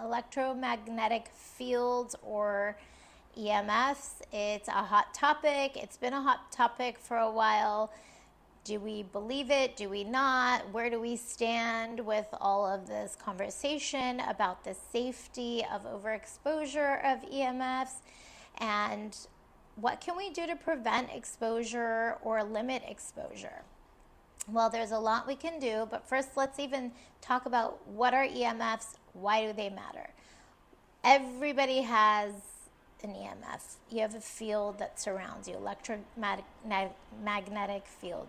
electromagnetic fields, or EMFs. It's a hot topic. It's been a hot topic for a while. Do we believe it? Do we not? Where do we stand with all of this conversation about the safety of overexposure of EMFs? And what can we do to prevent exposure or limit exposure? Well, there's a lot we can do, but first let's even talk about what are EMFs, why do they matter? Everybody has an EMF. You have a field that surrounds you, electromagnetic field,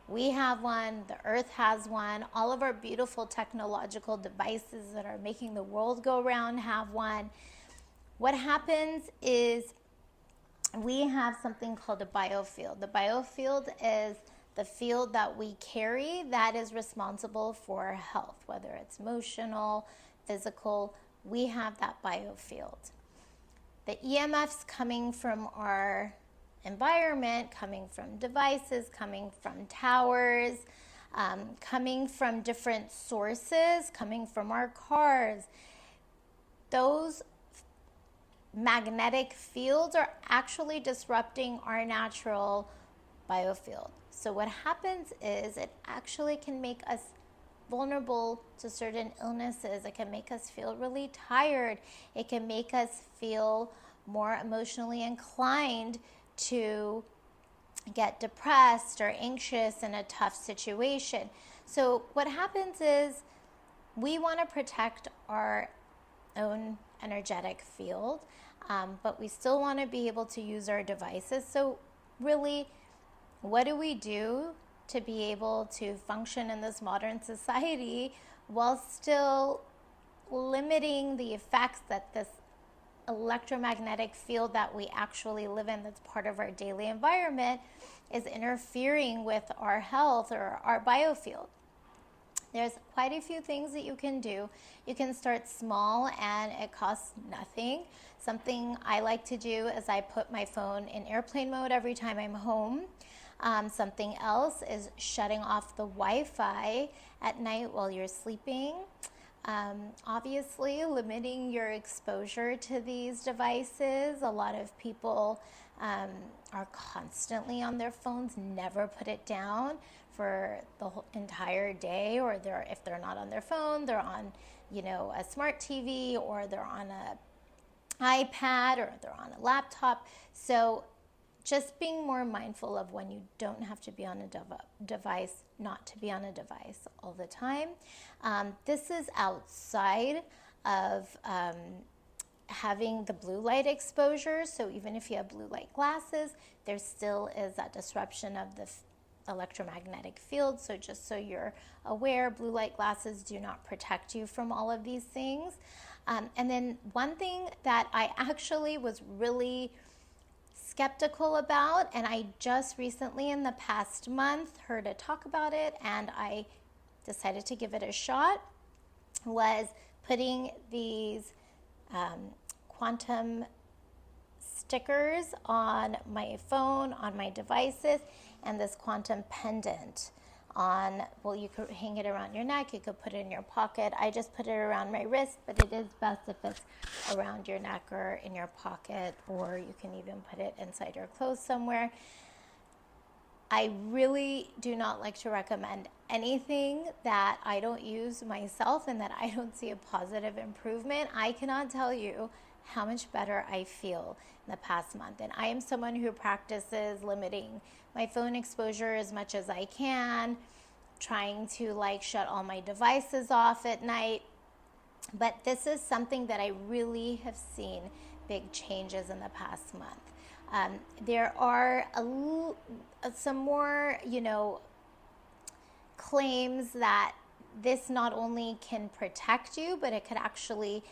We have one, the earth has one, all of our beautiful technological devices that are making the world go round have one. What happens is we have something called a biofield. The biofield is the field that we carry that is responsible for our health, whether it's emotional, physical, we have that biofield. The EMFs coming from our environment, coming from devices, coming from towers, coming from different sources, coming from our cars, those magnetic fields are actually disrupting our natural biofield. So what happens is it actually can make us vulnerable to certain illnesses. It can make us feel really tired. It can make us feel more emotionally inclined to get depressed or anxious in a tough situation. So what happens is we want to protect our own energetic field, but we still want to be able to use our devices. So really, what do we do to be able to function in this modern society while still limiting the effects that this electromagnetic field that we actually live in, that's part of our daily environment, is interfering with our health or our biofield? There's quite a few things that you can do. You can start small and it costs nothing. Something I like to do is I put my phone in airplane mode every time I'm home. Something else is shutting off the Wi-Fi at night while you're sleeping. Obviously, limiting your exposure to these devices. A lot of people are constantly on their phones, never put it down for the whole entire day, or if they're not on their phone, they're on, a smart TV, or they're on a iPad, or they're on a laptop. So just being more mindful of when you don't have to be on a device, not to be on a device all the time. This is outside of having the blue light exposure. So even if you have blue light glasses, there still is that disruption of the electromagnetic field. So just so you're aware, blue light glasses do not protect you from all of these things. And then one thing that I actually was really skeptical about, and I just recently in the past month heard a talk about it, and I decided to give it a shot, was putting these quantum stickers on my phone, on my devices, and this quantum pendant on, well, you could hang it around your neck, you could put it in your pocket. I just put it around my wrist, but it is best if it's around your neck or in your pocket, or you can even put it inside your clothes somewhere. I really do not like to recommend anything that I don't use myself and that I don't see a positive improvement. I cannot tell you how much better I feel in the past month. And I am someone who practices limiting my phone exposure as much as I can, trying to shut all my devices off at night. But this is something that I really have seen big changes in the past month. There are some more, claims that this not only can protect you, but it could actually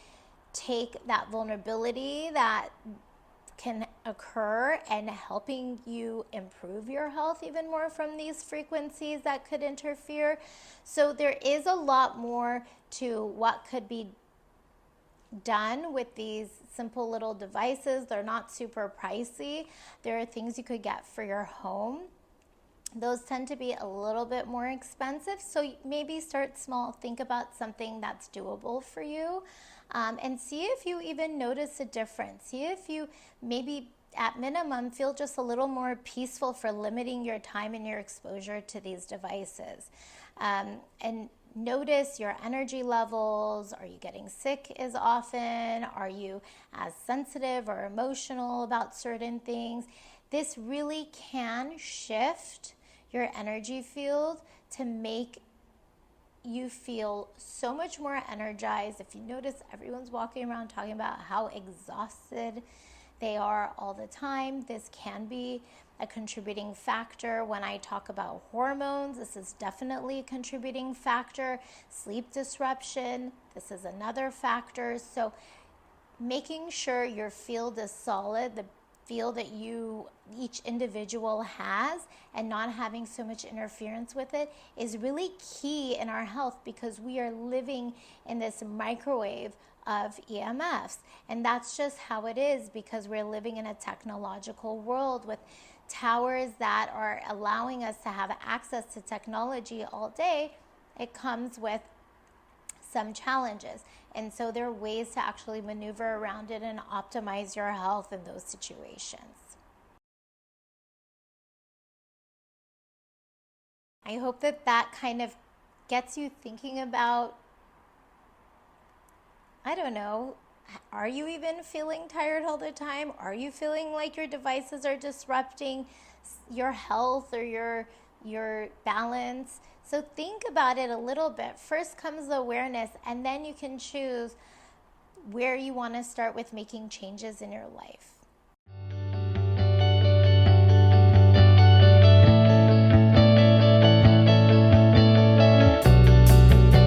take that vulnerability that can occur and helping you improve your health even more from these frequencies that could interfere. So there is a lot more to what could be done with these simple little devices. They're not super pricey. There are things you could get for your home. Those tend to be a little bit more expensive. So maybe start small. Think about something that's doable for you, and see if you even notice a difference. See if you maybe at minimum feel just a little more peaceful for limiting your time and your exposure to these devices. And notice your energy levels. Are you getting sick as often? Are you as sensitive or emotional about certain things? This really can shift your energy field to make you feel so much more energized. If you notice, everyone's walking around talking about how exhausted they are all the time. This can be a contributing factor. When I talk about hormones, this is definitely a contributing factor. Sleep disruption, this is another factor. So making sure your field is solid, the field that each individual has, and not having so much interference with it is really key in our health, because we are living in this microwave of EMFs, and that's just how it is, because we're living in a technological world with towers that are allowing us to have access to technology all day. It comes with some challenges, and so there are ways to actually maneuver around it and optimize your health in those situations. I hope that that kind of gets you thinking about, I don't know, are you even feeling tired all the time? Are you feeling like your devices are disrupting your health or your balance? So think about it a little bit. First comes the awareness, and then you can choose where you want to start with making changes in your life.